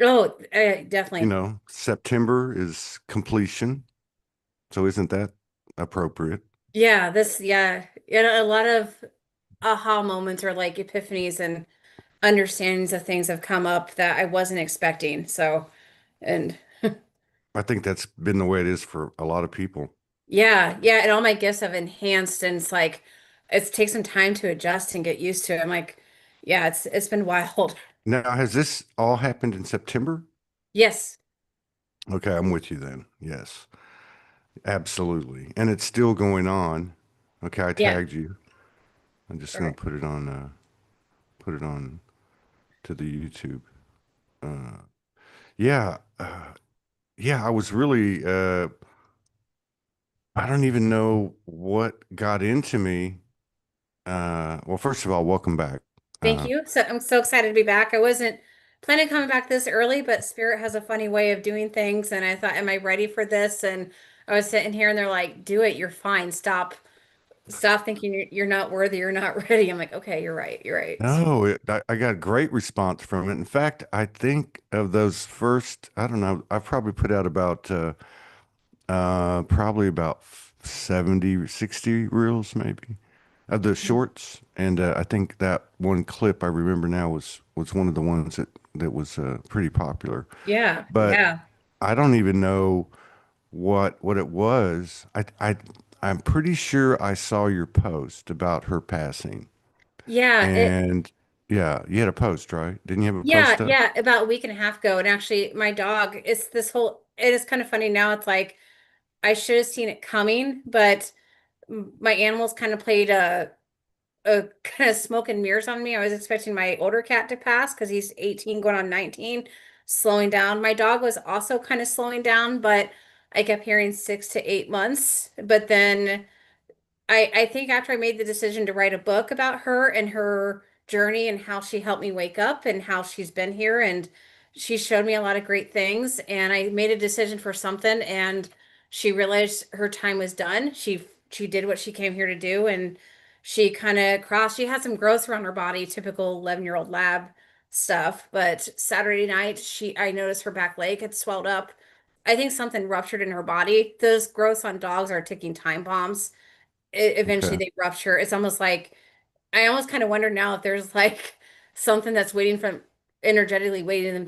Oh, definitely. September is completion. So isn't that appropriate? Yeah, a lot of aha moments or like epiphanies and understandings of things have come up that I wasn't expecting. So, and I think that's been the way it is for a lot of people. yeah, and all my gifts have enhanced, and it's like it takes some time to adjust and get used to it. I'm like, yeah, it's been wild. Now, has this all happened in September? Yes, Okay, I'm with you then. Yes, absolutely. And it's still going on. Okay, I yeah, tagged you. I'm just all gonna right. put it on to the YouTube. Uh, yeah, yeah. I was really I don't even know what got into me. Well, first of all, welcome back. Thank Uh, you. So I'm so excited to be back. I wasn't planning on coming back this early, but Spirit has a funny way of doing things, and I thought, am I ready for this? And I was sitting here, and they're like, "Do it. You're fine. Stop thinking you're not worthy. You're not ready." I'm like, "Okay, you're right. You're right." no, I got great response from it. In fact, I think of those first, I don't know, I've probably put out about probably about 70, 60 reels maybe of the shorts. And I think that one clip I remember now was one of the ones that was pretty popular. Yeah, But yeah, I don't even know what it was. I'm pretty sure I saw your post about her passing. yeah. And yeah, you had a post, right? Didn't you have a post Yeah, up? yeah. About a week and a half ago, and actually, my dog. It's this whole. It is kind of funny now. It's like I should have seen it coming, but my animals kind of played a kind of smoke and mirrors on me. I was expecting my older cat to pass because he's 18 going on 19, slowing down. My dog was also kind of slowing down, but I kept hearing 6 to 8 months. But then I think after I made the decision to write a book about her and her journey and how she helped me wake up and how she's been here and she showed me a lot of great things and I made a decision for something and she realized her time was done. She did what she came here to do and she kind of crossed. She had some growth around her body, typical 11-year-old lab stuff. But Saturday night, she I noticed her back leg had swelled up. I think something ruptured in her body. Those growths on dogs are ticking time bombs eventually Okay. they rupture. It's almost like I almost kind of wonder now if there's like something that's waiting from energetically waiting them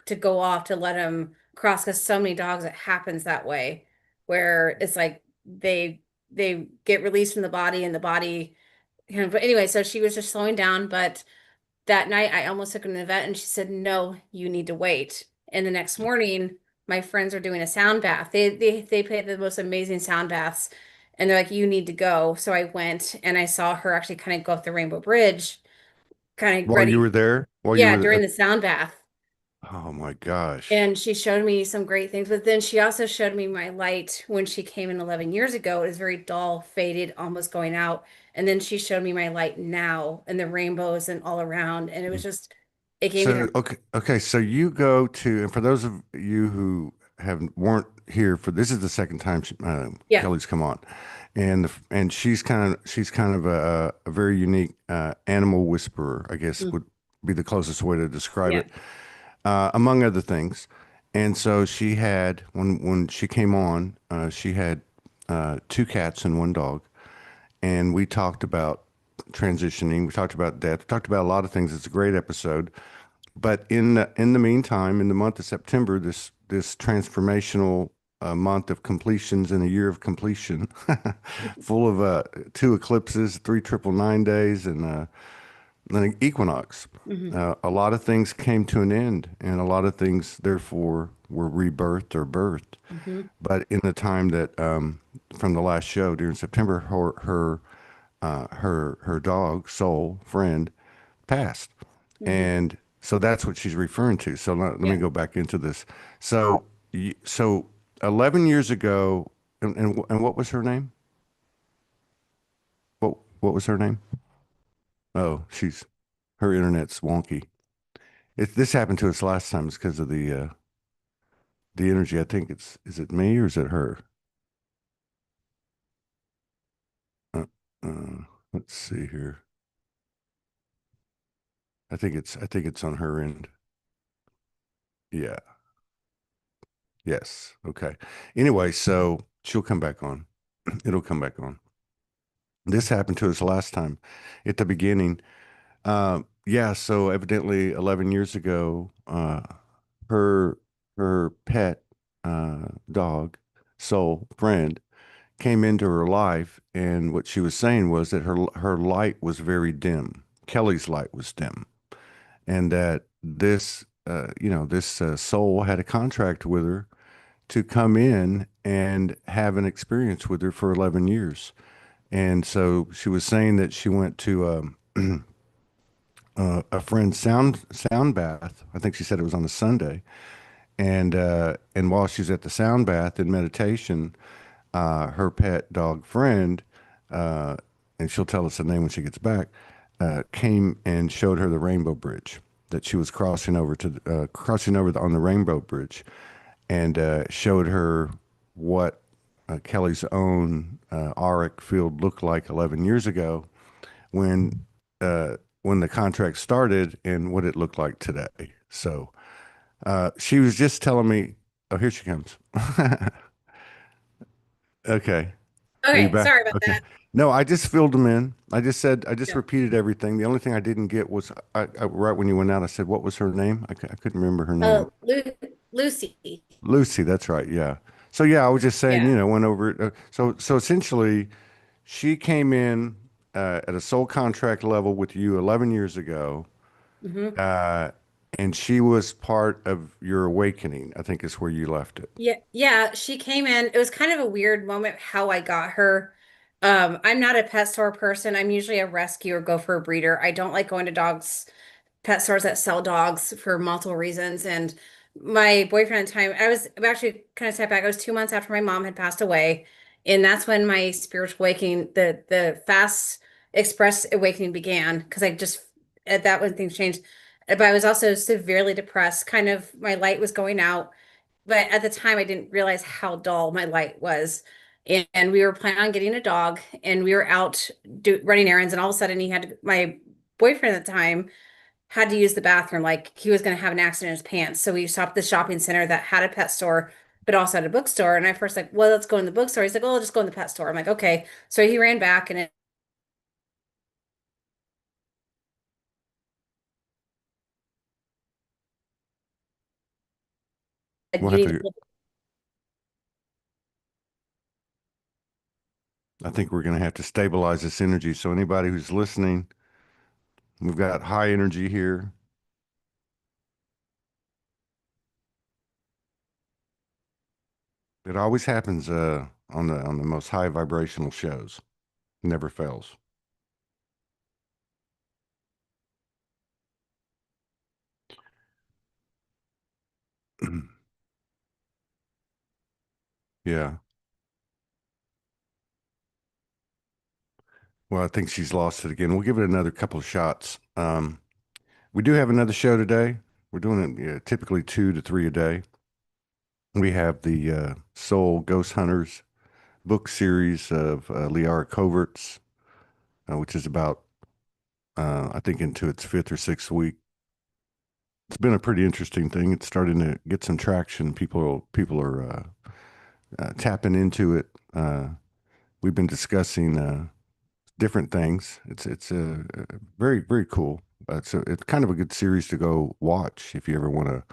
to go off to let them cross because so many dogs it happens that way where it's like they get released from the body and the body but anyway so she was just slowing down but that night I almost took her to the vet and she said, no, you need to wait. And the next morning, my friends are doing a sound bath. They pay the most amazing sound baths. And they're like, you need to go. So I went and I saw her actually kind of go up the Rainbow Bridge, kind of While you ready. were there, while you Yeah, were during at, the sound bath. oh my gosh. And she showed me some great things, but then she also showed me my light when she came in 11 years ago. It was very dull, faded, almost going out. And then she showed me my light now and the rainbows and all around. And it was just, it gave me So the, okay, so you go to, and for those of you who have weren't here for this is the second time yeah. Kelly's come on, and she's kind of a very unique animal whisperer, I guess Mm, would be the closest way to describe yeah. it, among other things. And so she had when she came on, she had two cats and one dog, and we talked about transitioning, we talked about death, we talked about a lot of things. It's a great episode. But in the meantime, in the month of September, this transformational month of completions and a year of completion, full of two eclipses, three triple nine days, and an equinox. Hmm. A lot of things came to an end, and a lot of things, therefore, were rebirthed or birthed. Hmm. But in the time that from the last show during September, her dog, Soul friend, passed. Hmm. And so that's what she's referring to. So let me Yeah. go back into this. So, so 11 years ago, and what was her name? What was her name? Oh, her internet's wonky. This happened to us last time. It's because of the energy. I think is it me or is it her? Uh, let's see here. I think it's on her end. Yeah. Yes. Okay. Anyway, so she'll come back on. It'll come back on. This happened to us last time at the beginning. Yeah, so evidently 11 years ago, her her pet dog, soul friend, came into her life, and what she was saying was that her light was very dim. Kelly's light was dim, and that this soul had a contract with her to come in and have an experience with her for 11 years. And so she was saying that she went to a friend's sound bath. I think she said it was on a Sunday, and while she's at the sound bath in meditation, her pet dog friend, uh, and she'll tell us the name when she gets back, came and showed her the Rainbow Bridge that she was crossing over on the Rainbow Bridge, and showed her what Kelly's own auric field looked like 11 years ago when when the contract started and what it looked like today. So she was just telling me, oh, here she comes. Okay. Are you Okay, back? sorry about Okay. that. No, I just filled them in. I just Yeah. repeated everything. The only thing I didn't get was right when you went out, I said, what was her name? I couldn't remember her name. Oh, Lucy. Lucy, that's right. Yeah. So yeah, I was just saying, Yeah. went over it. So essentially, she came in at a soul contract level with you 11 years ago, Hmm. uh, and she was part of your awakening, I think is where you left it. Yeah, yeah, she came in. It was kind of a weird moment how I got her. I'm not a pet store person. I'm usually a rescue or go for a breeder. I don't like going to pet stores that sell dogs for multiple reasons. And my boyfriend at the time, I'm actually kind of step back. I was 2 months after my mom had passed away. And that's when my spiritual awakening, the fast express awakening began. Because I just at that when things changed. But I was also severely depressed. Kind of my light was going out. But at the time, I didn't realize how dull my light was. And we were planning on getting a dog, and we were out running errands, and all of a sudden, my boyfriend at the time had to use the bathroom. Like he was going to have an accident in his pants. So we stopped at the shopping center that had a pet store, but also had a bookstore. And I first like, well, let's go in the bookstore. He's like, oh, I'll just go in the pet store. I'm like, okay. So he ran back and said, We'll you have need to, to. I think we're going to have to stabilize this energy. So anybody who's listening, we've got high energy here. It always happens on the most high vibrational shows. Never fails. Yeah. Well, I think she's lost it again. We'll give it another couple of shots. We do have another show today. We're doing it typically 2 to 3 a day. We have the Soul Ghost Hunters book series of Lyra Coverts, which is about, I think, into its fifth or sixth week. It's been a pretty interesting thing. It's starting to get some traction. People are tapping into it. We've been discussing different things. It's very very cool. It's kind of a good series to go watch if you ever want to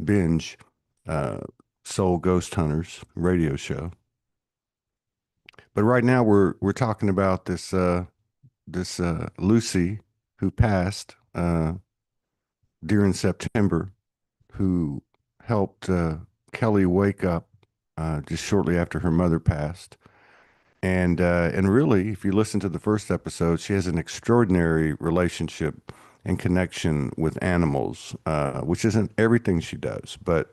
binge. Uh, Soul Ghost Hunters radio show. But right now we're talking about this Lucy who passed during September, who helped Kelly wake up just shortly after her mother passed. And really, if you listen to the first episode, she has an extraordinary relationship and connection with animals, which isn't everything she does, but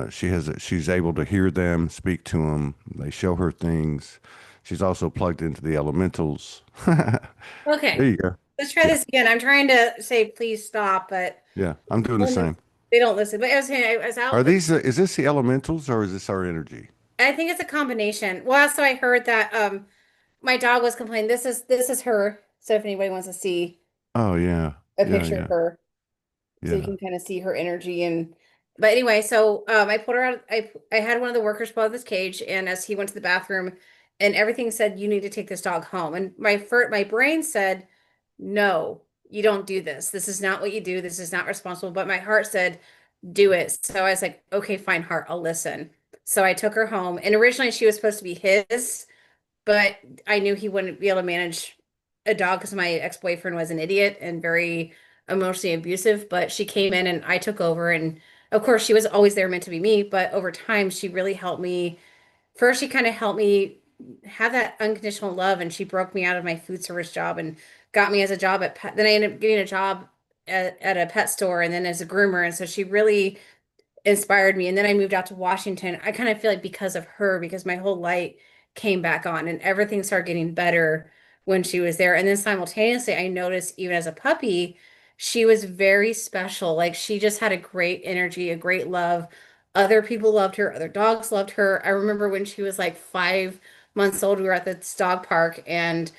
she's able to hear them, speak to them. They show her things. She's also plugged into the elementals. There Okay, you go. let's try Yeah, this again. I'm trying to say, please stop, but yeah. I'm doing the same. they don't listen. But I was saying, I was Are out with, these? Is this the elementals or is this our energy? I think it's a combination. Well, so I heard that my dog was complaining. This is her. So if anybody wants to see Oh yeah, a yeah, picture of yeah, her, so you yeah. can kind of see her energy and But anyway, so I put her out. I had one of the workers pull out this cage, and as he went to the bathroom, and everything said, "You need to take this dog home." And my brain said, "No, you don't do this. This is not what you do. This is not responsible." But my heart said, "Do it." So I was like, "Okay, fine, heart, I'll listen." So I took her home, and originally she was supposed to be his, but I knew he wouldn't be able to manage a dog because my ex-boyfriend was an idiot and very emotionally abusive. But she came in and I took over. And of course, she was always there meant to be me. But over time, she really helped me. First, she kind of helped me have that unconditional love. And she broke me out of my food service job and got me as a job at pet. Then I ended up getting a job at a pet store and then as a groomer. And so she really inspired me. And then I moved out to Washington. I kind of feel like because of her, because my whole light came back on and everything started getting better when she was there. And then simultaneously, I noticed even as a puppy, she was very special. Like she just had a great energy, a great love. Other people loved her, other dogs loved her. I remember when she was like 5 months old, we were at this dog park and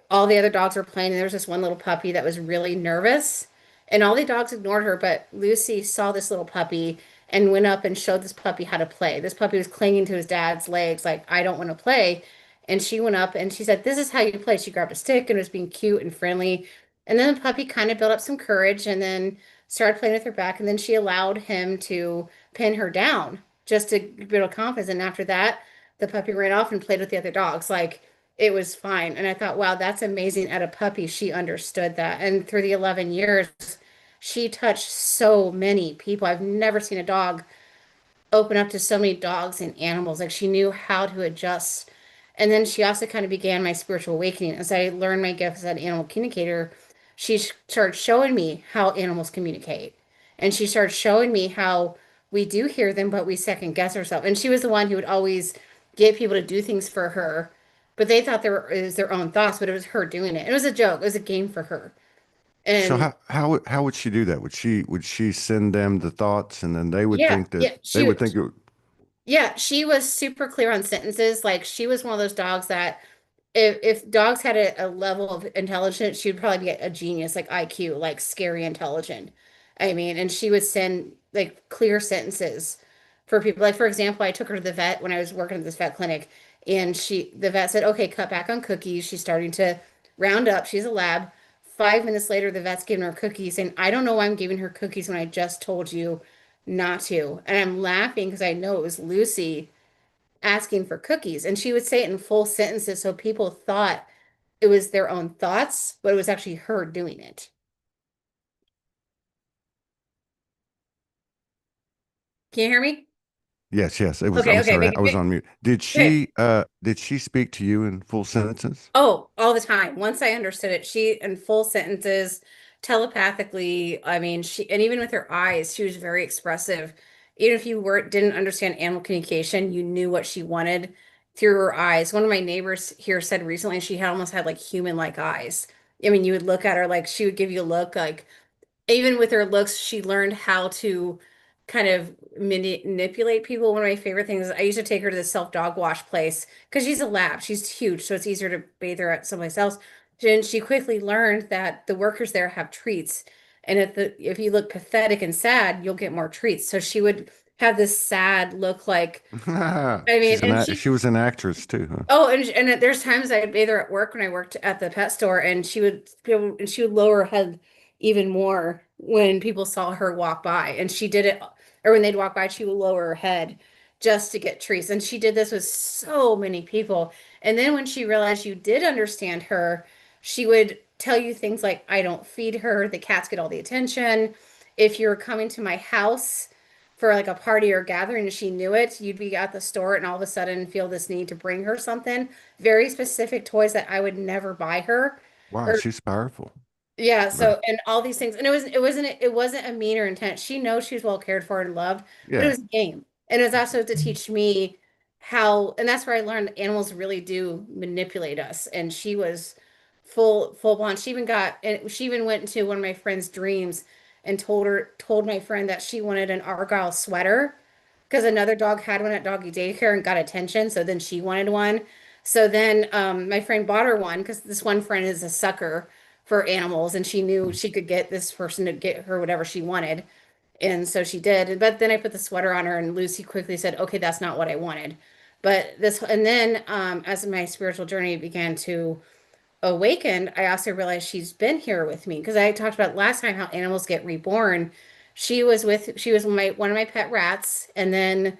all the other dogs were playing, and there was this one little puppy that was really nervous, and all the dogs ignored her, but Lucy saw this little puppy and went up and showed this puppy how to play. This puppy was clinging to his dad's legs, like, I don't want to play. And she went up and she said, "This is how you play." She grabbed a stick and was being cute and friendly. And then the puppy kind of built up some courage and then started playing with her back. And then she allowed him to pin her down just to build confidence. And after that, the puppy ran off and played with the other dogs. Like, it was fine. And I thought, wow, that's amazing. At a puppy, she understood that. And through the 11 years, she touched so many people. I've never seen a dog open up to so many dogs and animals. Like she knew how to adjust. And then she also kind of began my spiritual awakening. As I learned my gift as an animal communicator, she started showing me how animals communicate. And she started showing me how we do hear them, but we second guess ourselves. And she was the one who would always get people to do things for her, but they thought it was their own thoughts, but it was her doing it. It was a joke. It was a game for her. So And how would she do that? Would she send them the thoughts and then they would yeah, think that yeah, they would think it, yeah, she was super clear on sentences. Like she was one of those dogs that if dogs had a level of intelligence, she'd probably be a genius, like IQ, like scary intelligent. I mean, and she would send like clear sentences for people. Like for example, I took her to the vet when I was working at this vet clinic, and the vet said, "Okay, cut back on cookies." She's starting to round up. She's a lab. 5 minutes later, the vet's giving her cookies, and I don't know why I'm giving her cookies when I just told you not to. And I'm laughing because I know it was Lucy asking for cookies. And she would say it in full sentences so people thought it was their own thoughts, but it was actually her doing it. Can you hear me? yes, yes, it was, Okay, I'm okay, sorry, I was on mute. okay. Did she speak to you in full sentences? Oh, all the time. Once I understood it, she in full sentences, telepathically. I mean, and even with her eyes, she was very expressive. Even if you didn't understand animal communication, you knew what she wanted through her eyes. One of my neighbors here said recently she had almost had like human-like eyes. I mean, you would look at her like she would give you a look like even with her looks, she learned how to kind of manipulate people. One of my favorite things, I used to take her to the self dog wash place because she's a lab. She's huge, so it's easier to bathe her at someplace else. And she quickly learned that the workers there have treats. And if you look pathetic and sad, you'll get more treats. So she would have this sad look like, I mean, and She was an actress too, huh? oh, and there's times I'd bathe her at work when I worked at the pet store, and she would lower her head even more when people saw her walk by, and she did it, or when they'd walk by, she would lower her head just to get treats, and she did this with so many people. And then when she realized you did understand her, she would tell you things like, "I don't feed her. The cats get all the attention. If you're coming to my house." For like a party or gathering and she knew it, you'd be at the store and all of a sudden feel this need to bring her something. Very specific toys that I would never buy her. Wow, Or she's powerful. yeah, Right. so and all these things. And it wasn't a mean or intent. She knows she was well cared for and loved, but it Yeah. was a game. And it was also to teach me how, and that's where I learned that animals really do manipulate us. And she was full blown. And she even went into one of my friend's dreams and told my friend that she wanted an Argyle sweater because another dog had one at doggy daycare and got attention. So then she wanted one. So then my friend bought her one because this one friend is a sucker for animals and she knew she could get this person to get her whatever she wanted. And so she did. But then I put the sweater on her, and Lucy quickly said, "Okay, that's not what I wanted." But this, and then as my spiritual journey began to awaken, I also realized she's been here with me because I talked about last time how animals get reborn. She was my one of my pet rats, and then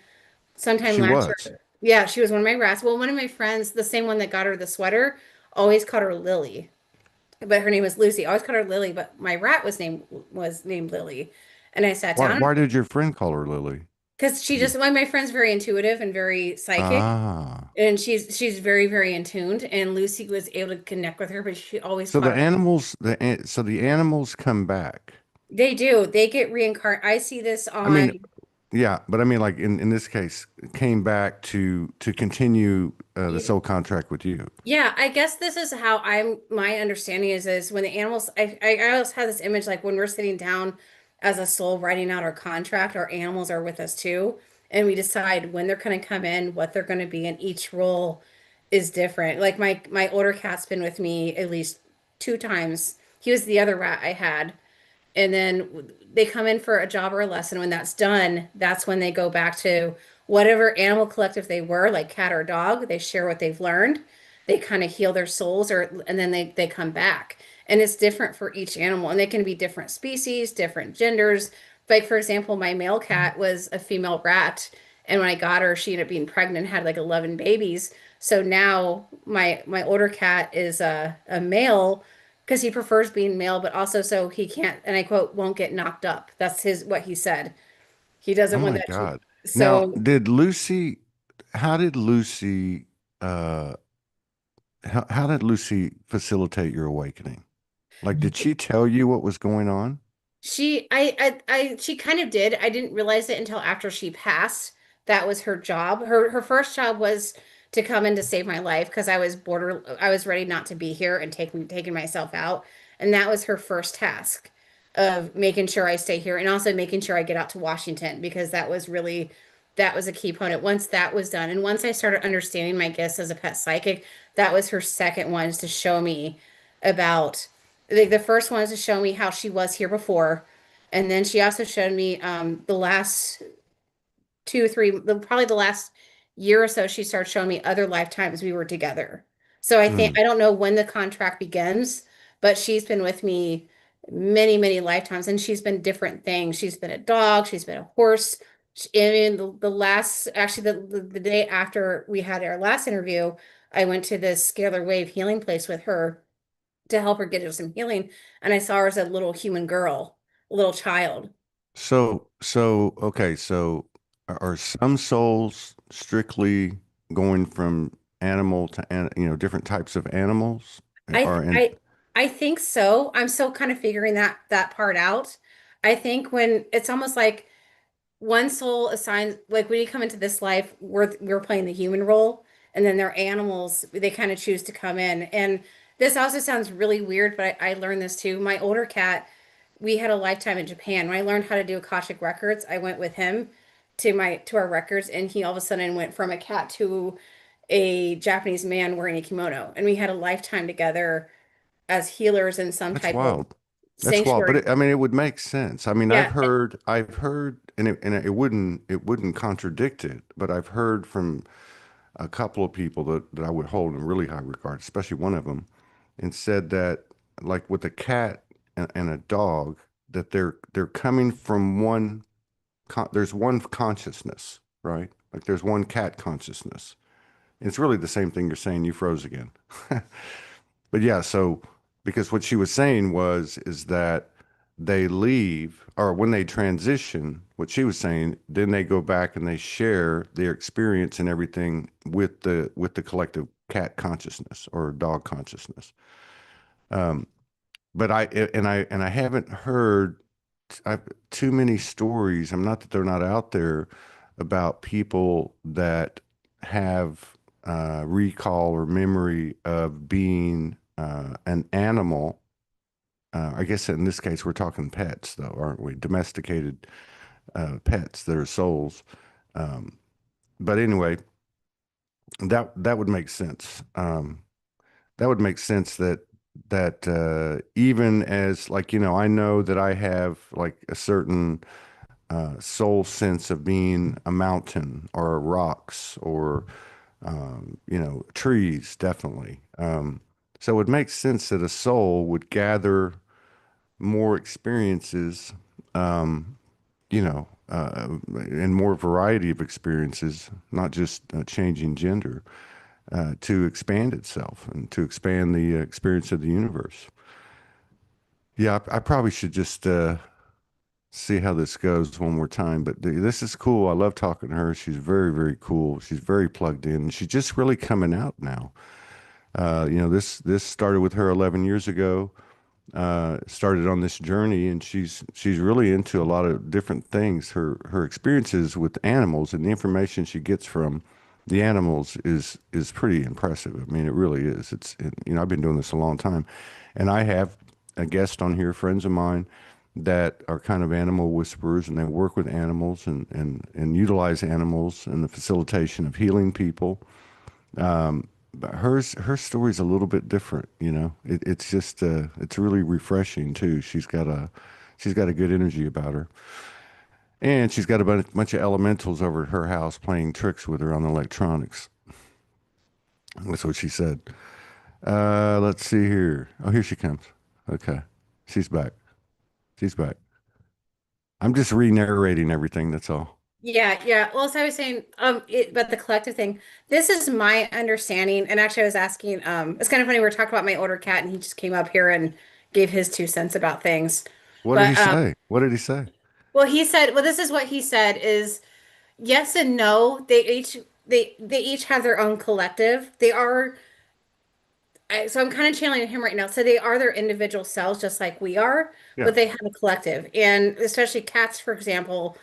sometime She last was. year, yeah, she was one of my rats. Well, one of my friends, the same one that got her the sweater, always called her Lily, but her name was Lucy. I always called her Lily, but my rat was named Lily. And I sat Why, down why did your friend call her Lily? because she Did you? just my friend's very intuitive and very psychic, Ah. and she's very very in tuned. And Lucy was able to connect with her, but she always So called the her. animals, so the animals come back. They do. They get reincarnated. I see this I mean, on. yeah, but I mean, like in this case, came back to continue the soul contract with you. Yeah, I guess this is how my understanding is when the animals I always have this image like when we're sitting down as a soul writing out our contract, our animals are with us too, and we decide when they're going to come in, what they're going to be, and each role is different. Like my older cat's been with me at least two times. He was the other rat I had, and then they come in for a job or a lesson. When that's done, that's when they go back to whatever animal collective they were, like cat or dog. They share what they've learned. They kind of heal their souls, or and then they come back. And it's different for each animal, and they can be different species, different genders. Like for example, my male cat was a female rat, and when I got her, she ended up being pregnant, had like 11 babies. So now my older cat is a male because he prefers being male, but also so he can't, and I quote, won't get knocked up. That's his what he said. He Oh doesn't want my that to. God. Now, So how did Lucy, uh, how did Lucy facilitate your awakening? Like, did she tell you what was going on? she kind of did. I didn't realize it until after she passed. That was her job. Her first job was to come in to save my life because I was ready not to be here and taking myself out. And that was her first task of making sure I stay here and also making sure I get out to Washington because that was a key point. Once that was done, and once I started understanding my gifts as a pet psychic, that was her second one is to show me about the first one is to show me how she was here before, and then she also showed me the last probably the last year or so, she started showing me other lifetimes we were together. So Hmm. I don't know when the contract begins, but she's been with me many, many lifetimes, and she's been different things. She's been a dog, she's been a horse. I mean, the last, actually, the day after we had our last interview, I went to this scalar wave healing place with her to help her get her some healing. And I saw her as a little human girl, a little child. Okay, so are some souls strictly going from animal to, different types of animals? I th- Or in, I I think so. I'm still kind of figuring that part out. I think when it's almost like one soul assigns, like when you come into this life, we're playing the human role, and then they're animals. They kind of choose to come in. And this also sounds really weird, but I learned this too. My older cat, we had a lifetime in Japan. When I learned how to do Akashic records, I went with him to our records, and he all of a sudden went from a cat to a Japanese man wearing a kimono, and we had a lifetime together as healers in some that's type of wild. That's wild, but sanctuary. I mean, it would make sense. I mean, Yeah, I've heard, and it wouldn't contradict it, but I've heard from a couple of people that I would hold in really high regard, especially one of them, and said that like with a cat and a dog, that they're coming from there's one consciousness, right? Like there's one cat consciousness. It's really the same thing you're saying. You froze again. But yeah, so because what she was saying is that they leave or when they transition, what she was saying, then they go back and they share their experience and everything with the collective cat consciousness or dog consciousness. Um, but I haven't heard I, too many stories. I'm not that they're not out there about people that have recall or memory of being an animal. I guess in this case, we're talking pets, though, aren't we? Domesticated pets that are souls. Um, but anyway, that would make sense. That would make sense that even as like I know that I have like a certain soul sense of being a mountain or rocks or trees, definitely. So it makes sense that a soul would gather more experiences, and more variety of experiences, not just changing gender, to expand itself and to expand the experience of the universe. Yeah, I probably should just see how this goes one more time. But this is cool. I love talking to her. She's very, very cool. She's very plugged in. She's just really coming out now. This started with her 11 years ago. Started on this journey, and she's really into a lot of different things. Her experiences with animals and the information she gets from the animals is pretty impressive. I mean, it really is. I've been doing this a long time, and I have a guest on here, friends of mine that are kind of animal whisperers, and they work with animals and utilize animals in the facilitation of healing people. But her story's a little bit different, you know. It's just it's really refreshing too. She's got a good energy about her, and she's got a bunch of elementals over at her house playing tricks with her on the electronics. That's what she said. Let's see here. Oh, here she comes. Okay, she's back. She's back. I'm just re-narrating everything. That's all. Yeah, yeah. Well, so I was saying, about the collective thing. This is my understanding, and actually, I was asking. It's kind of funny. We were talking about my older cat, and he just came up here and gave his 2 cents about things. What did he But say? What did he say? well, he said, well, this is what he said is yes and no. They each have their own collective. So I'm kind of channeling him right now. So they are their individual selves, just like we are, Yeah. but they have a collective, and especially cats, for example.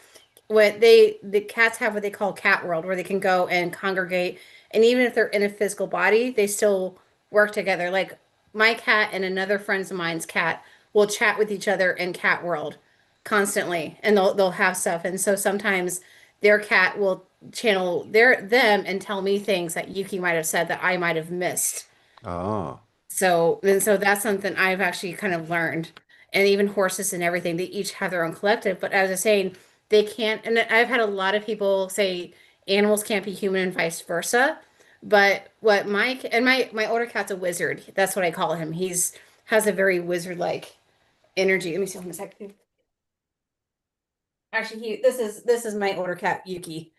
The cats have what they call cat world, where they can go and congregate, and even if they're in a physical body, they still work together. Like my cat and another friend's of mine's cat will chat with each other in cat world constantly, and they'll have stuff. And so sometimes their cat will channel them and tell me things that Yuki might have said that I might have missed. Oh. So that's something I've actually kind of learned. And even horses and everything, they each have their own collective. But as I was saying, they can't, and I've had a lot of people say animals can't be human and vice versa. But what my older cat's a wizard. That's what I call him. He's has a very wizard-like energy. Let me see him a second. Actually, this is my older cat, Yuki.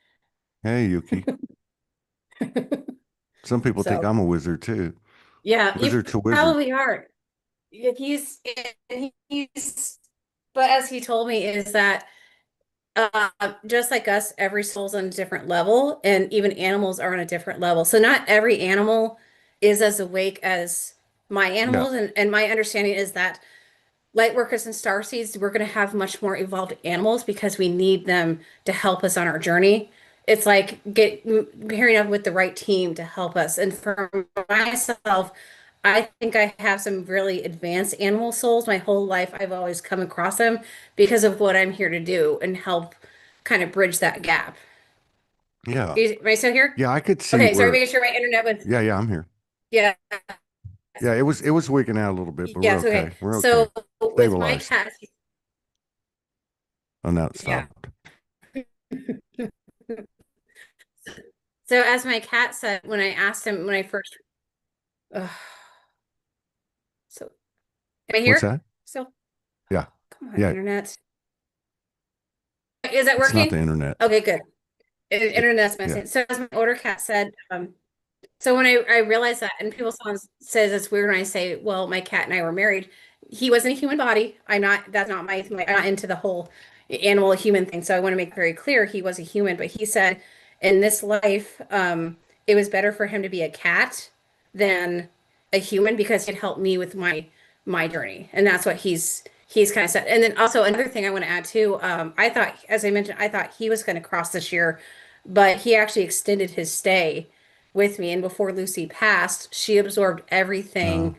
Hey, Yuki. Some people think So I'm a wizard too. yeah, you Wizard to wizard. probably are. Yeah, he's but as he told me is that just like us, every soul's on a different level, and even animals are on a different level. So not every animal is as awake as my Yeah. animals, and my understanding is that light workers and starseeds, we're going to have much more evolved animals because we need them to help us on our journey. It's like pairing up with the right team to help us. And for myself, I think I have some really advanced animal souls. My whole life, I've always come across them because of what I'm here to do and help kind of bridge that gap. Yeah. Am I still here? Yeah, I could see Okay, sorry, where. making sure my internet was, Yeah, yeah, I'm here. yeah, Yeah, it was wigging out a little bit, but we're yes, okay. okay. We're okay. So with my Stabilized. cats, Oh, now it yeah. stopped. So as my cat said when I asked him when I first, ugh, so am I What's here? that? So Yeah. come on, Yeah. internet. Is that It's not the working? internet. Okay, good. It, Internet's yeah. messing. So as my older cat said, so when I realized that, and people sometimes says it's weird when I say, well, my cat and I were married. He wasn't a human body. That's not I'm not into the whole animal human thing. So I want to make very clear he was a human, but he said in this life, it was better for him to be a cat than a human because it helped me with my journey. And that's what he's kind of said. And then also another thing I want to add too, I thought, as I mentioned, I thought he was going to cross this year, but he actually extended his stay with me. And before Lucy passed, she absorbed Uh, everything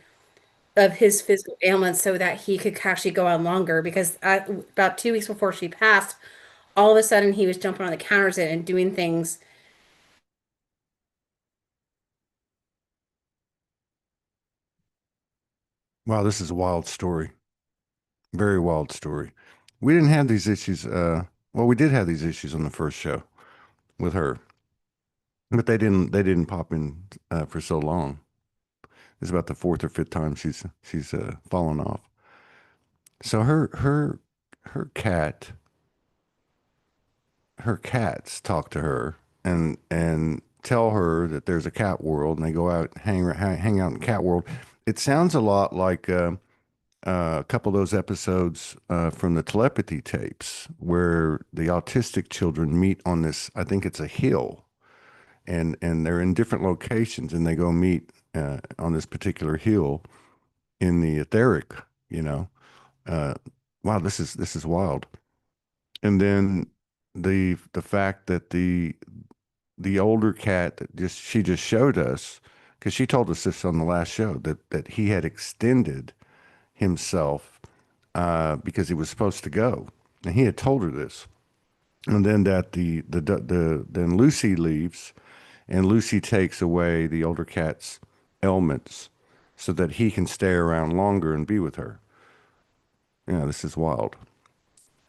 of his physical ailments so that he could actually go on longer. Because about 2 weeks before she passed, all of a sudden he was jumping on the counters and doing things. wow, this is a wild story. Very wild story. We didn't have these issues. Well, we did have these issues on the first show with her, but they didn't pop in for so long. It's about the fourth or fifth time she's fallen off. So her cat her cats talk to her and tell her that there's a cat world, and they go out hang out in cat world. It sounds a lot like a couple of those episodes from the telepathy tapes where the autistic children meet on this. I think it's a hill, and they're in different locations, and they go meet on this particular hill in the etheric. You know, uh, wow, this is wild. And then the fact that the older cat that just she just showed us, because she told us this on the last show, that he had extended himself because he was supposed to go, and he had told her this. And then that then Lucy leaves, and Lucy takes away the older cat's ailments so that he can stay around longer and be with her. Yeah, this is wild.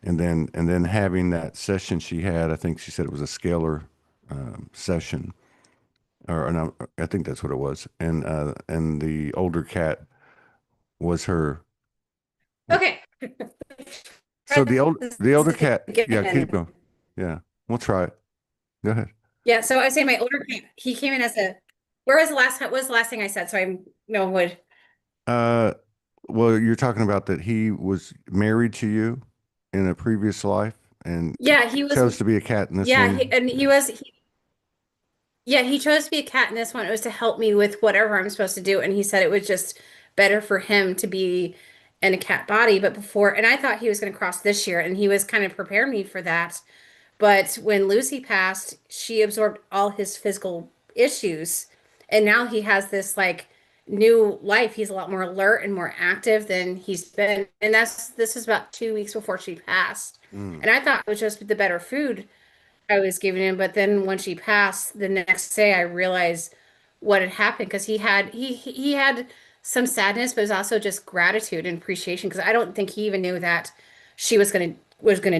And then having that session she had, I think she said it was a scalar session, or no, I think that's what it was. And the older cat was her. Okay. So the older cat, yeah, keep Again. going. Yeah, we'll try it. Go ahead. Yeah, so I was saying my older cat, he came in as a, where was the last time, what was the last thing I said? So I know what, Uh, well, you're talking about that he was married to you in a previous life and yeah, he was, chose to be a cat in this yeah, one. and Yeah. yeah, he chose to be a cat in this one. It was to help me with whatever I'm supposed to do. And he said it was just better for him to be in a cat body. But before, and I thought he was going to cross this year, and he was kind of preparing me for that. But when Lucy passed, she absorbed all his physical issues. And now he has this like new life. He's a lot more alert and more active than he's been. And this is about 2 weeks before she passed. Mm. And I thought it was just the better food I was giving him. But then when she passed the next day, I realized what had happened because he had some sadness, but it was also just gratitude and appreciation because I don't think he even knew that she was gonna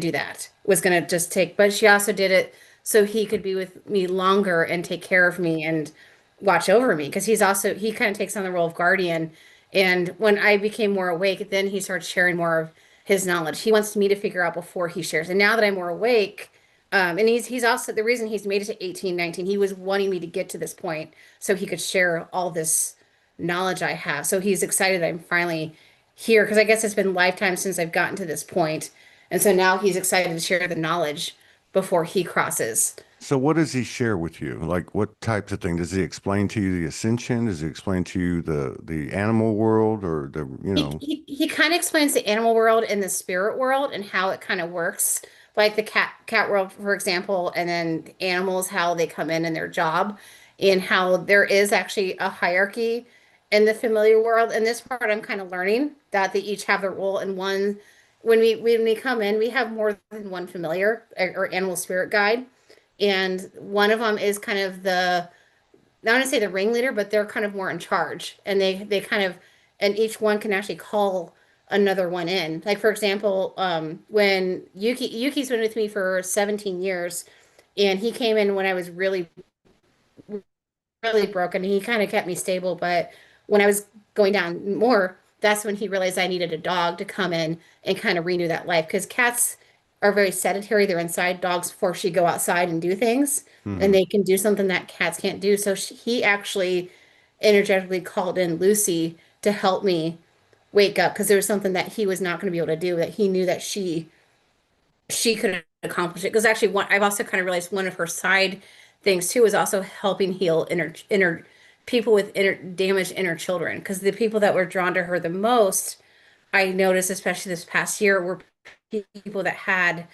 do that, was gonna just take, but she also did it so he could be with me longer and take care of me and watch over me because he kind of takes on the role of guardian. And when I became more awake, then he starts sharing more of his knowledge. He wants me to figure out before he shares. And now that I'm more awake, and he's also the reason he's made it to 18, 19. He was wanting me to get to this point so he could share all this knowledge I have. So he's excited I'm finally here because I guess it's been lifetimes since I've gotten to this point. And so now he's excited to share the knowledge before he crosses. So what does he share with you? Like what types of things? Does he explain to you the ascension? Does he explain to you the animal world or the, you know? He kind of explains the animal world and the spirit world and how it kind of works, like the cat world, for example, and then animals, how they come in and their job, and how there is actually a hierarchy in the familiar world. And this part I'm kind of learning that they each have their role. And one, when we come in, we have more than one familiar or animal spirit guide, and one of them is kind of the, not want to say the ringleader, but they're kind of more in charge, and they kind of, and each one can actually call another one in. Like for example, when Yuki's been with me for 17 years, and he came in when I was really broken. He kind of kept me stable, but when I was going down more, that's when he realized I needed a dog to come in and kind of renew that life because cats are very sedentary. They're inside. Dogs force you to go outside and do things, and Hmm. they can do something that cats can't do. So he actually energetically called in Lucy to help me wake up because there was something that he was not going to be able to do that he knew that she could accomplish it. Because actually, one I've also kind of realized one of her side things too is also helping heal inner people with inner damaged inner children. Because the people that were drawn to her the most, I noticed, especially this past year, were people that had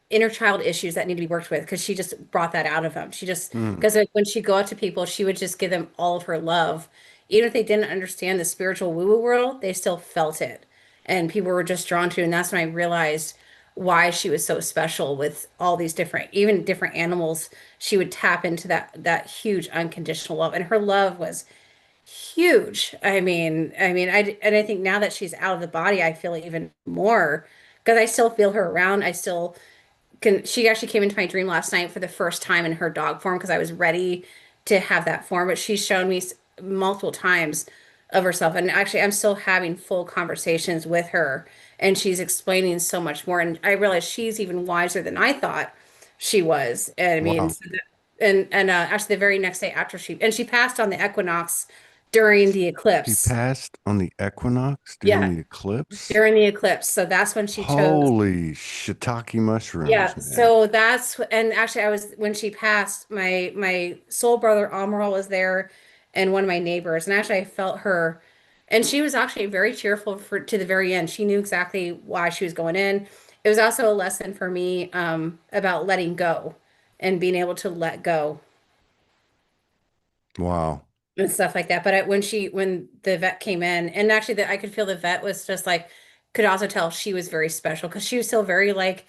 inner child issues that need to be worked with because she just brought that out of them. She just, Hmm. because when she go out to people, she would just give them all of her love. Even if they didn't understand the spiritual woo-woo world, they still felt it. And people were just drawn to, and that's when I realized why she was so special with all these different, even different animals. She would tap into that huge unconditional love. And her love was huge. I think now that she's out of the body, I feel even more because I still feel her around. I still she actually came into my dream last night for the first time in her dog form because I was ready to have that form. But she's shown me multiple times of herself, and actually, I'm still having full conversations with her, and she's explaining so much more. And I realize she's even wiser than I thought she was. And I mean, Wow. so and actually, the very next day after she passed on the equinox during the She eclipse. passed on the equinox during Yeah, the eclipse. during the eclipse. So that's when she chose. Holy shiitake mushrooms, Yeah, man. so and actually I was when she passed, my soul brother Amaral was there and one of my neighbors, and actually I felt her, and she was actually very cheerful for to the very end. She knew exactly why she was going in. It was also a lesson for me about letting go and being able to let go Wow. and stuff like that. But when the vet came in, and actually I could feel the vet was just like, could also tell she was very special because she was still very like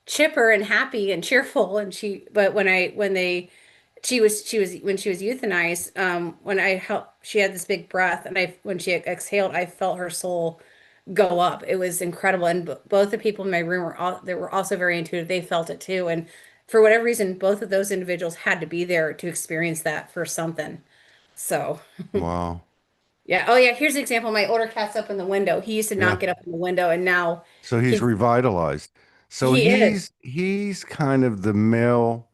chipper and happy and cheerful. And but when they, she was when she was euthanized, when I helped, she had this big breath, and when she exhaled, I felt her soul go up. It was incredible. And both the people in my room they were also very intuitive. They felt it too. And for whatever reason, both of those individuals had to be there to experience that for something. So, Wow. yeah. Oh, yeah. Here's an example. My older cat's up in the window. He used to Yeah. not get up in the window, and now So he's he revitalized. So he is. he's kind of the male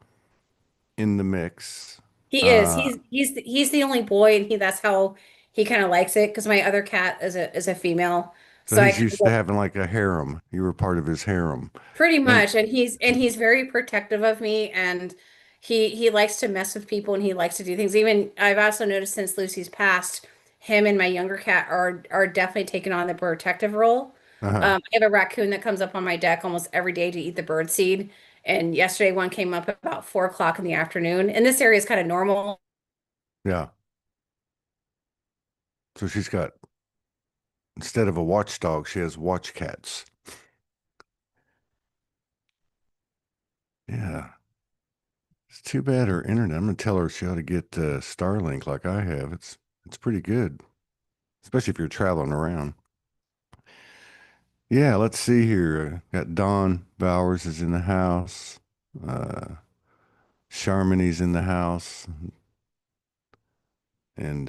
in the mix. He is. Uh, He's the only boy, and he that's how he kind of likes it. Because my other cat is a female, so so I he's kind of used to having like a harem. You were part of his harem. pretty And much, and he's very protective of me, and he likes to mess with people, and he likes to do things. Even I've also noticed since Lucy's passed, him and my younger cat are definitely taking on the protective role. uh-huh. I have a raccoon that comes up on my deck almost every day to eat the bird seed, and yesterday one came up about 4 o'clock in the afternoon. And this area is kind of normal. Yeah. So she's got, instead of a watchdog, she has watch cats. Yeah. It's too bad her internet. I'm gonna tell her she ought to get Starlink like I have. It's pretty good, especially if you're traveling around. Yeah, let's see here. Got Don Bowers is in the house. Uh, Charmony's in the house, and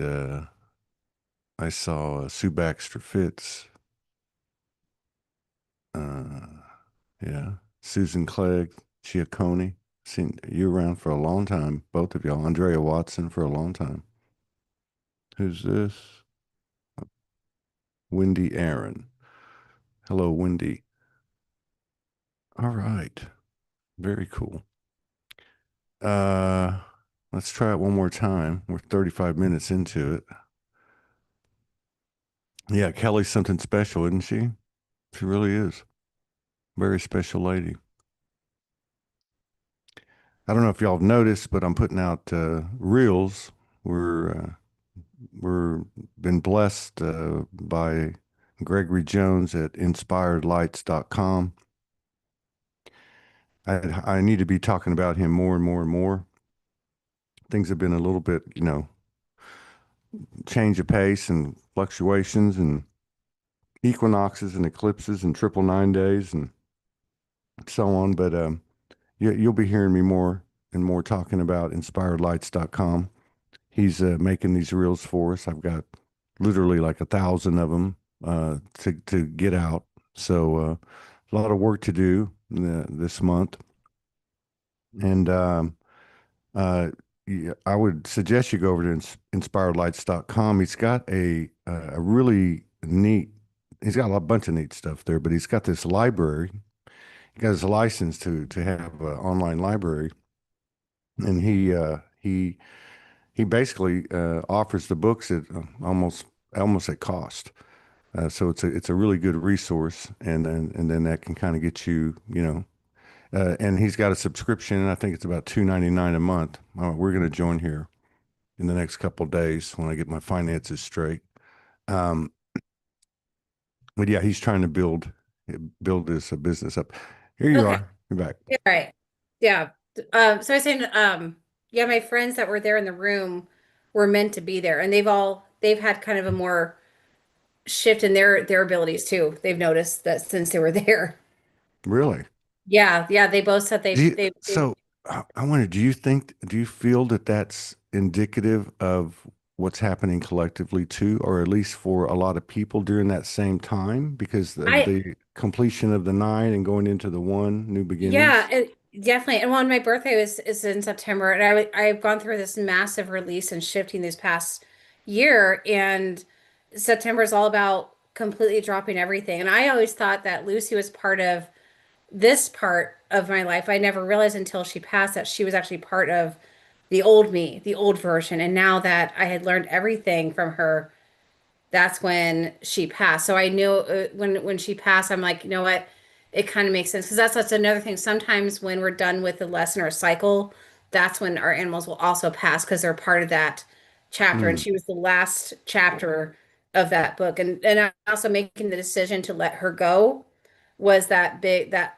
I saw Sue Baxter Fitz. Uh, yeah, Susan Clegg, Giaccone. Seen you around for a long time, both of y'all. Andrea Watson for a long time. Who's this? Wendy Aaron. Hello, Wendy. All right, very cool. Uh, let's try it one more time. We're 35 minutes into it. Yeah, Kelly's something special, isn't she? She really is. Very special lady. I don't know if y'all have noticed, but I'm putting out reels. We're been blessed by Gregory Jones at inspiredlights.com. I need to be talking about him more and more and more. Things have been a little bit, change of pace and fluctuations and equinoxes and eclipses and 999 days and so on. But you'll be hearing me more and more talking about inspiredlights.com. He's making these reels for us. I've got literally like 1,000 of them to get out. So a lot of work to do this month. And uh, yeah, I would suggest you go over to inspiredlights.com. He's got a really neat, he's got a bunch of neat stuff there, but he's got this library. He got his license to have an online library, and he basically offers the books at almost at cost. So it's a really good resource, and then that can kind of get you, and he's got a subscription. I think it's about $2.99 a month. We're going to join here in the next couple of days when I get my finances straight. Um, but yeah, he's trying to build this business up. Here you Okay. are. You're back. Yeah, right. Yeah. So I was saying, yeah, my friends that were there in the room were meant to be there, and they've had kind of a more shift in their abilities too. They've noticed that since they were there. Really? Yeah, yeah, they both said Do you, they so I wonder, do you feel that that's indicative of what's happening collectively too, or at least for a lot of people during that same time because of I the completion of the nine and going into the one, new yeah, beginnings? definitely. And when my birthday is in September, and I've gone through this massive release and shifting this past year, and September is all about completely dropping everything. And I always thought that Lucy was part of this part of my life. I never realized until she passed that she was actually part of the old me, the old version. And now that I had learned everything from her, that's when she passed. So I knew when she passed, I'm like, you know what? It kind of makes sense because that's another thing. Sometimes when we're done with the lesson or cycle, that's when our animals will also pass because they're part of that chapter. And Mm. she was the last chapter of that book. And also making the decision to let her go was that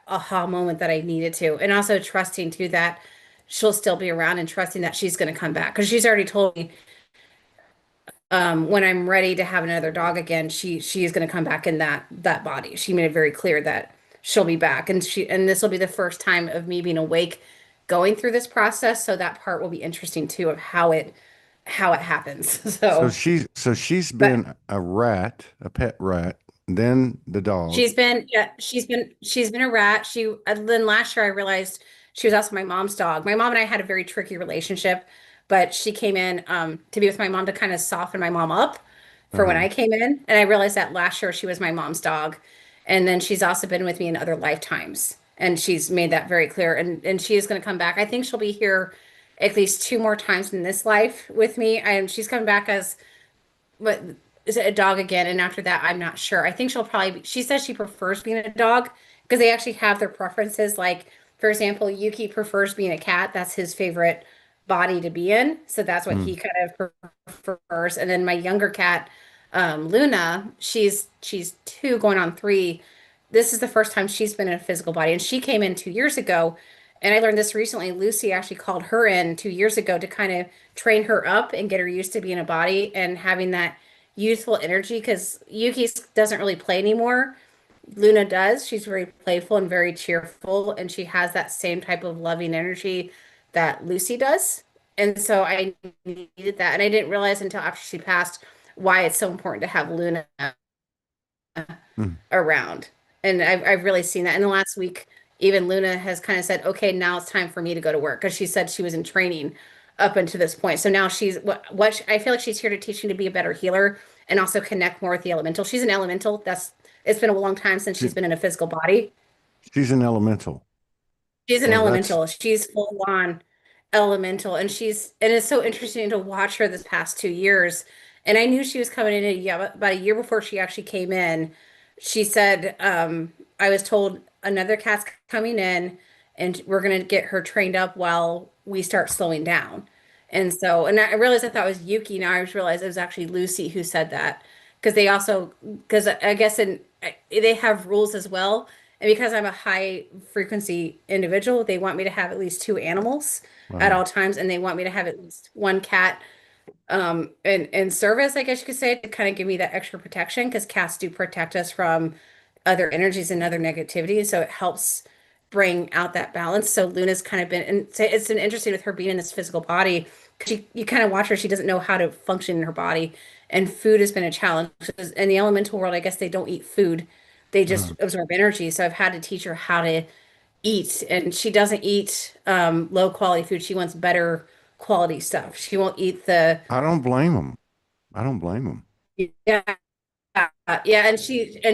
aha moment that I needed to. And also trusting too that she'll still be around and trusting that she's going to come back because she's already told me when I'm ready to have another dog again, she is going to come back in that body. She made it very clear that she'll be back, and this will be the first time of me being awake, going through this process. So that part will be interesting too of how it happens. So So, she's but been a rat, a pet rat, then the dog. she's been a rat. Then last year I realized she was also my mom's dog. My mom and I had a very tricky relationship, but she came in to be with my mom to kind of soften my mom up for when Uh-huh. I came in. And I realized that last year she was my mom's dog. And then she's also been with me in other lifetimes. And she's made that very clear. And she is going to come back. I think she'll be here at least two more times in this life with me. And she's coming back as but is it a dog again? And after that, I'm not sure. I think she'll probably she says she prefers being a dog because they actually have their preferences. Like, for example, Yuki prefers being a cat. That's his favorite body to be in. So that's what Mm. he kind of prefers. And then my younger cat, Luna, she's two going on three. This is the first time she's been in a physical body, and she came in 2 years ago. And I learned this recently. Lucy actually called her in 2 years ago to kind of train her up and get her used to being a body and having that youthful energy because Yuki doesn't really play anymore. Luna does. She's very playful and very cheerful, and she has that same type of loving energy that Lucy does. And so I needed that. And I didn't realize until after she passed why it's so important to have Luna Mm. around. And I've really seen that in the last week. Even Luna has kind of said, okay, now it's time for me to go to work because she said she was in training up until this point. So now she's I feel like she's here to teach me to be a better healer and also connect more with the elemental. She's an elemental. That's it's been a long time since She, she's been in a physical body. she's an elemental. She's an Oh, that's elemental. She's full on elemental, and it's so interesting to watch her this past 2 years. And I knew she was coming in about a year before she actually came in. She said, I was told another cat's coming in, and we're gonna get her trained up while we start slowing down. And so, and I realized I thought it was Yuki. Now I just realized it was actually Lucy who said that because because I guess they have rules as well. And because I'm a high frequency individual, they want me to have at least two animals at uh, all times, and they want me to have at least one cat in service, I guess you could say, to kind of give me that extra protection because cats do protect us from other energies and other negativity. So it helps bring out that balance. So Luna's kind of been, and it's been interesting with her being in this physical body. 'Cause you kind of watch her, she doesn't know how to function in her body, and food has been a challenge. In the elemental world, I guess they don't eat food, they uh, just absorb energy. So I've had to teach her how to eat, and she doesn't eat low quality food. She wants better quality stuff. She won't eat the I don't blame them. I don't blame them. yeah. Yeah, and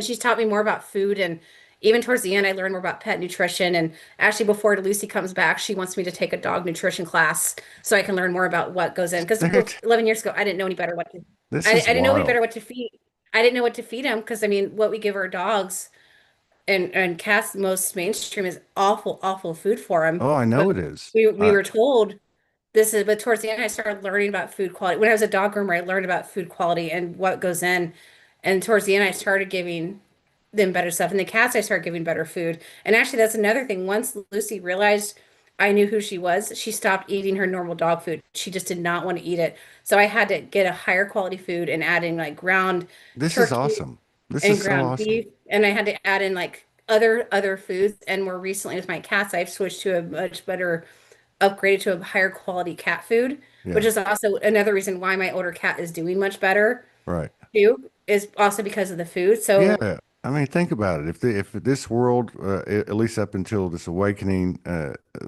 she's taught me more about food, and even towards the end I learned more about pet nutrition. And actually before Lucy comes back, she wants me to take a dog nutrition class so I can learn more about what goes in because There 11 years ago I didn't know any better what to This is I didn't know any wild. better what to feed. I didn't know what to feed them because I mean what we give our dogs and cats most mainstream is awful food for them. Oh, I But know it is. we were told but towards the end, I started learning about food quality. When I was a dog groomer, I learned about food quality and what goes in. And towards the end, I started giving them better stuff. And the cats, I started giving better food. And actually, that's another thing. Once Lucy realized I knew who she was, she stopped eating her normal dog food. She just did not want to eat it. So I had to get a higher quality food and add in like ground This is turkey awesome. This is and so ground awesome. beef. And I had to add in like other foods. And more recently with my cats, I've switched to a much better, upgraded to a higher quality cat food, which Yeah. is also another reason why my older cat is doing much better Right. too, is also because of the food. So Yeah. I mean, think about it. If this world, at least up until this awakening,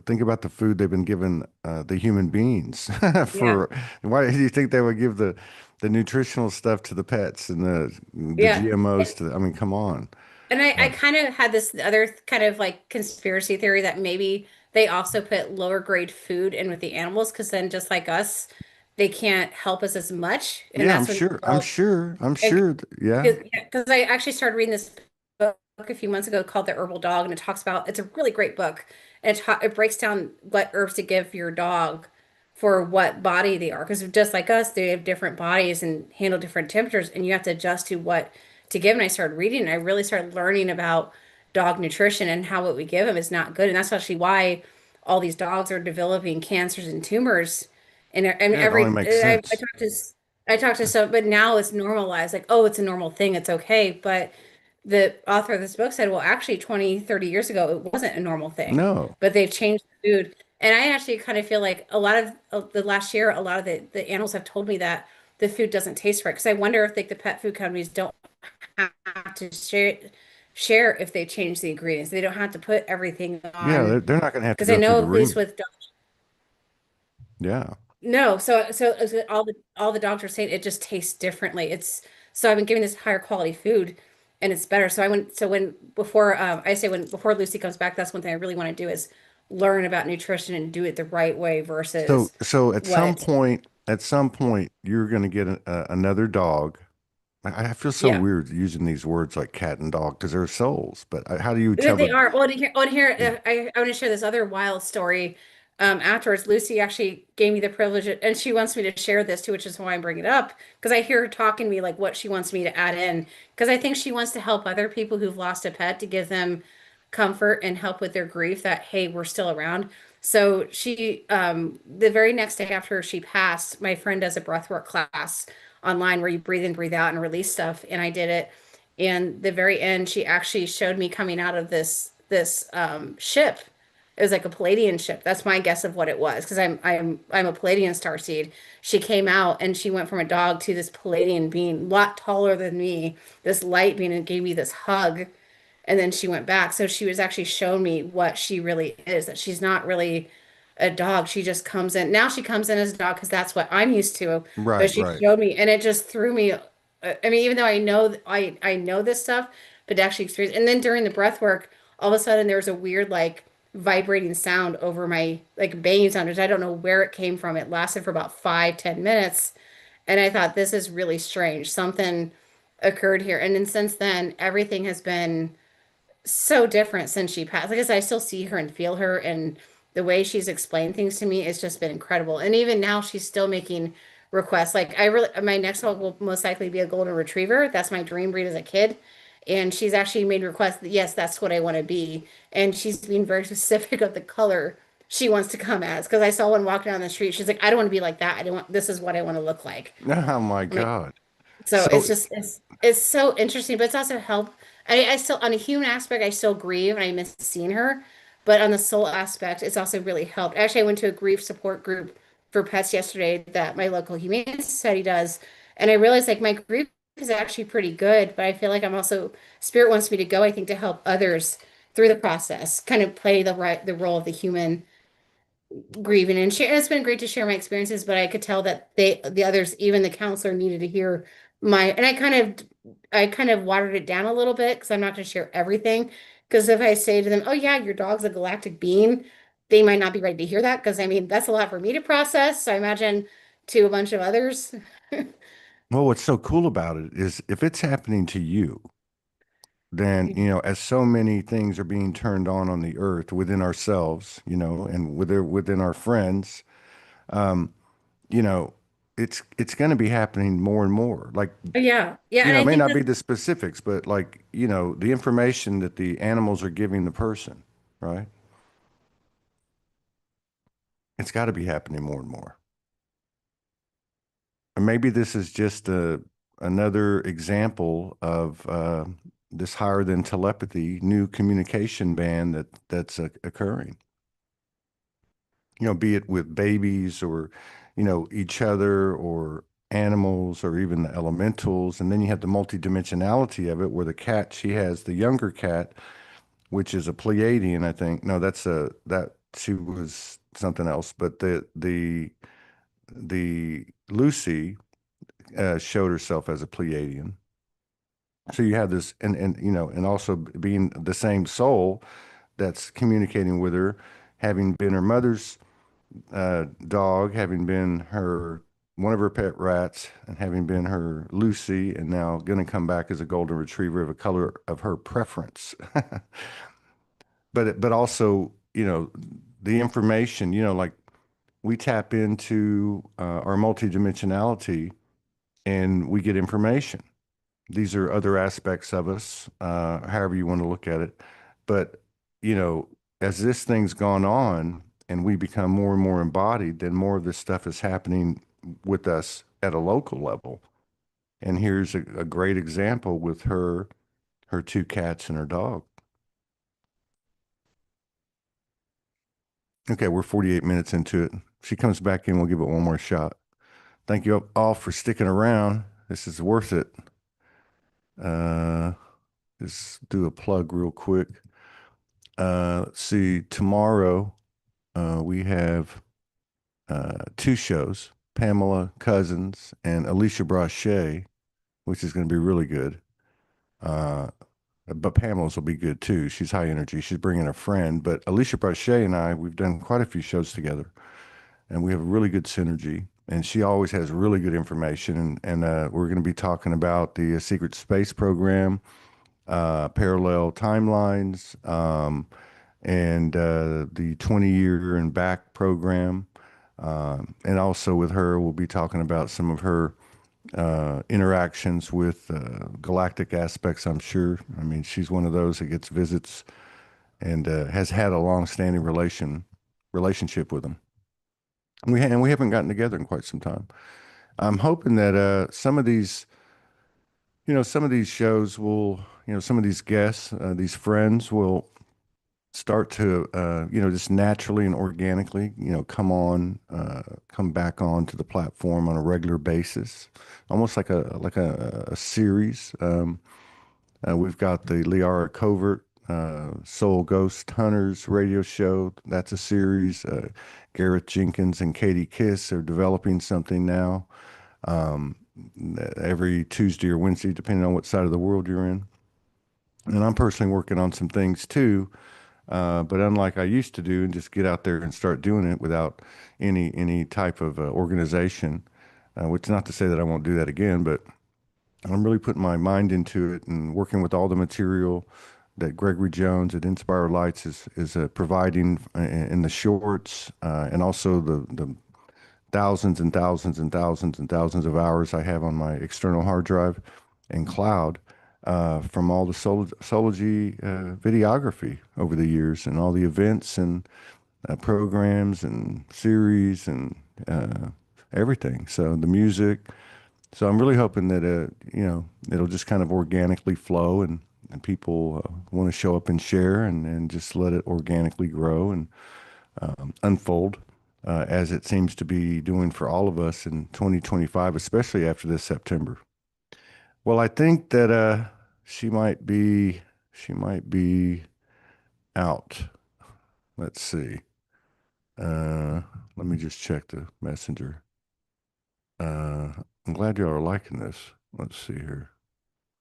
think about the food they've been giving the human beings yeah, for. Why do you think they would give the nutritional stuff to the pets and the yeah. GMOs to? I mean, come on. And I kind of had this other kind of like conspiracy theory that maybe they also put lower grade food in with the animals because then just like us, they can't help us as much. And Yeah, I'm that's when sure. I'm sure. I'm like, sure. Yeah. because I actually started reading this book a few months ago called The Herbal Dog, and it talks about it's a really great book. And it breaks down what herbs to give your dog for what body they are. Because just like us, they have different bodies and handle different temperatures, and you have to adjust to what to give. And I started reading, and I really started learning about dog nutrition and how what we give them is not good. And that's actually why all these dogs are developing cancers and tumors. And Yeah. It only makes I sense. talked to some, but now it's normalized. Like, oh, it's a normal thing. It's okay. But the author of this book said, well, actually 20, 30 years ago, it wasn't a normal thing, No. but they've changed the food. And I actually kind of feel like a lot of the last year, a lot of the animals have told me that the food doesn't taste right. Because I wonder if like the pet food companies don't have to share if they change the ingredients. They don't have to put everything Yeah, on. they're not going to have to Because I go through know the at least room. with Yeah. no, so all the dogs are saying it just tastes differently. It's so I've been giving this higher quality food and it's better. So I went so when before I say when before Lucy comes back, that's one thing I really want to do is learn about nutrition and do it the right way So, versus so what at some point, you're going to get another dog. I feel so yeah. weird using these words like cat and dog because they're souls. But how do you tell They the? are. On here, Yeah. I want to share this other wild story. Afterwards, Lucy actually gave me the privilege, and she wants me to share this too, which is why I'm bringing it up because I hear her talking to me like what she wants me to add in because I think she wants to help other people who've lost a pet to give them comfort and help with their grief that hey, we're still around. So the very next day after she passed, my friend does a breathwork class online where you breathe in, breathe out, and release stuff, and I did it. And the very end, she actually showed me coming out of this ship. It was like a Palladian ship. That's my guess of what it was because I'm a Palladian starseed. She came out and she went from a dog to this Palladian being, a lot taller than me, this light being, and gave me this hug. And then she went back. So she was actually showing me what she really is, that she's not really a dog. She just comes in. Now she comes in as a dog because that's what I'm used to. But Right, she right. showed me and it just threw me. I mean, even though I know this stuff, but to actually experience and then during the breath work, all of a sudden there was a weird like vibrating sound over my like banging sound, which I don't know where it came from. It lasted for about 5, 10 minutes. And I thought this is really strange. Something occurred here. And then since then, everything has been so different since she passed. Like I said, I still see her and feel her, and the way she's explained things to me, it's just been incredible. And even now, she's still making requests. Like I really, my next dog will most likely be a golden retriever. That's my dream breed as a kid. And she's actually made requests that yes, that's what I want to be. And she's being very specific of the color she wants to come as. Because I saw one walking down the street. She's like, I don't want to be like that. I don't want. This is what I want to look like. Oh my I'm like, God. so So, it's so interesting, but it's also help. I still on a human aspect, I still grieve and I miss seeing her, but on the soul aspect, it's also really helped. Actually, I went to a grief support group for pets yesterday that my local humane society does, and I realized like my grief is actually pretty good, but I feel like I'm also spirit wants me to go, I think, to help others through the process, kind of play the role of the human grieving and share. It's been great to share my experiences, but I could tell that the others, even the counselor, needed to hear my. And I kind of watered it down a little bit because I'm not going to share everything. Because if I say to them, "Oh yeah, your dog's a galactic being," they might not be ready to hear that. Because I mean, that's a lot for me to process. So I imagine to a bunch of others. well, what's so cool about it is if it's happening to you, then, as so many things are being turned on the earth within ourselves, and within our friends, um, you know, it's going to be happening more and more. Like, Yeah, yeah, and it I may think not be that's the specifics, but like, the information that the animals are giving the person, right? It's got to be happening more and more. And maybe this is just another example of this higher than telepathy, new communication band that's occurring. Be it with babies or, each other or animals or even the elementals. And then you have the multidimensionality of it where the cat, she has the younger cat, which is a Pleiadian, I think. No, that she was something else. But the Lucy showed herself as a Pleiadian. So you have this, and also being the same soul that's communicating with her, having been her mother's dog, having been her one of her pet rats, and having been her Lucy, and now going to come back as a golden retriever of a color of her preference. But also, the information, like we tap into our multidimensionality and we get information. These are other aspects of us, however you want to look at it. But, as this thing's gone on and we become more and more embodied, then more of this stuff is happening with us at a local level. And here's a great example with her two cats and her dog. Okay, we're 48 minutes into it. She comes back in, we'll give it one more shot. Thank you all for sticking around. This is worth it. Uh, just do a plug real quick. Let's see, tomorrow we have two shows, Pamela Cousins and Alicia Brachet, which is going to be really good. Uh, but Pamela's will be good too. She's high energy. She's bringing a friend. But Alicia Brachet and I, we've done quite a few shows together, and we have a really good synergy. And she always has really good information. And we're going to be talking about the secret space program, parallel timelines, and the 20-year and back program. And also with her, we'll be talking about some of her interactions with galactic aspects, I'm sure. I mean, she's one of those that gets visits and has had a long-standing relationship with them. And we haven't gotten together in quite some time. I'm hoping that some of these shows will, some of these guests, these friends will start to, just naturally and organically, come back on to the platform on a regular basis, almost like a series. We've got the Lyra Covert Soul Ghost Hunters radio show. That's a series. Gareth Jenkins and Katie Kiss are developing something now. Um, every Tuesday or Wednesday, depending on what side of the world you're in. And I'm personally working on some things too. But unlike I used to do and just get out there and start doing it without any type of organization, which not to say that I won't do that again, but I'm really putting my mind into it and working with all the material that Gregory Jones at Inspire Lights is providing in the shorts and also the thousands and thousands and thousands and thousands of hours I have on my external hard drive and cloud from all the Soulogy videography over the years and all the events and programs and series and everything. So the music. So I'm really hoping that it'll just kind of organically flow and people want to show up and share and just let it organically grow and unfold as it seems to be doing for all of us in 2025, especially after this September. Well, I think that she might be out. Let's see. Uh, Let me just check the messenger. I'm glad y'all are liking this. Let's see here.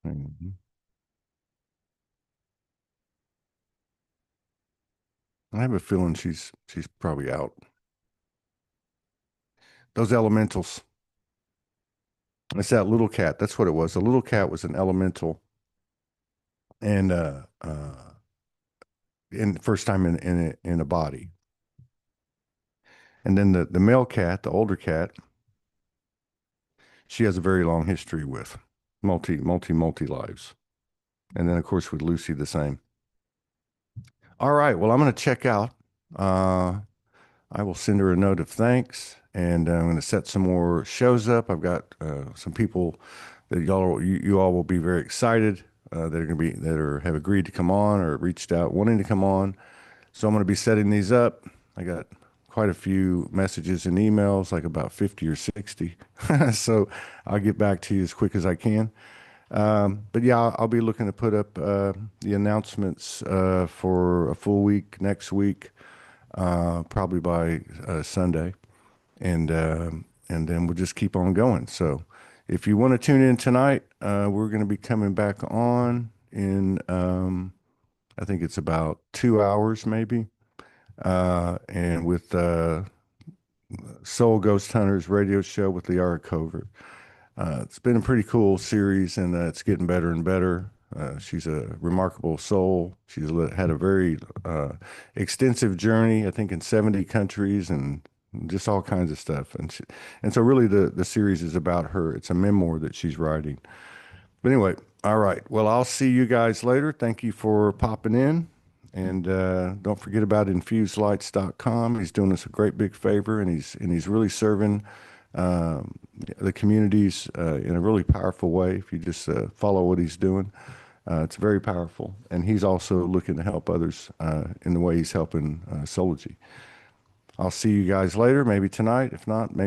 Mhm. I have a feeling she's probably out. Those elementals. It's that little cat. That's what it was. The little cat was an elemental, and in first time in a body. And then the male cat, the older cat, she has a very long history with multi lives. And then of course with Lucy the same. All right, well I'm going to check out. Uh, I will send her a note of thanks, and I'm going to set some more shows up. I've got some people that you all will be very excited that are going to be that are have agreed to come on or reached out wanting to come on. So I'm going to be setting these up. I got quite a few messages and emails, like about 50 or 60. So I'll get back to you as quick as I can. But yeah, I'll be looking to put up the announcements for a full week next week, probably by Sunday, and then we'll just keep on going. So if you want to tune in tonight, we're going to be coming back on in I think it's about 2 hours maybe, and with Soul Ghost Hunters radio show with Lyra Covert. It's been a pretty cool series, and it's getting better and better. She's a remarkable soul. Had a very extensive journey, I think, in 70 countries and just all kinds of stuff. And so really the series is about her. It's a memoir that she's writing. But anyway, all right. Well, I'll see you guys later. Thank you for popping in. And don't forget about infusedlights.com. He's doing us a great big favor, and he's really serving um, the communities in a really powerful way. If you just follow what he's doing, it's very powerful. And he's also looking to help others in the way he's helping Soulogy. I'll see you guys later, maybe tonight. If not, maybe.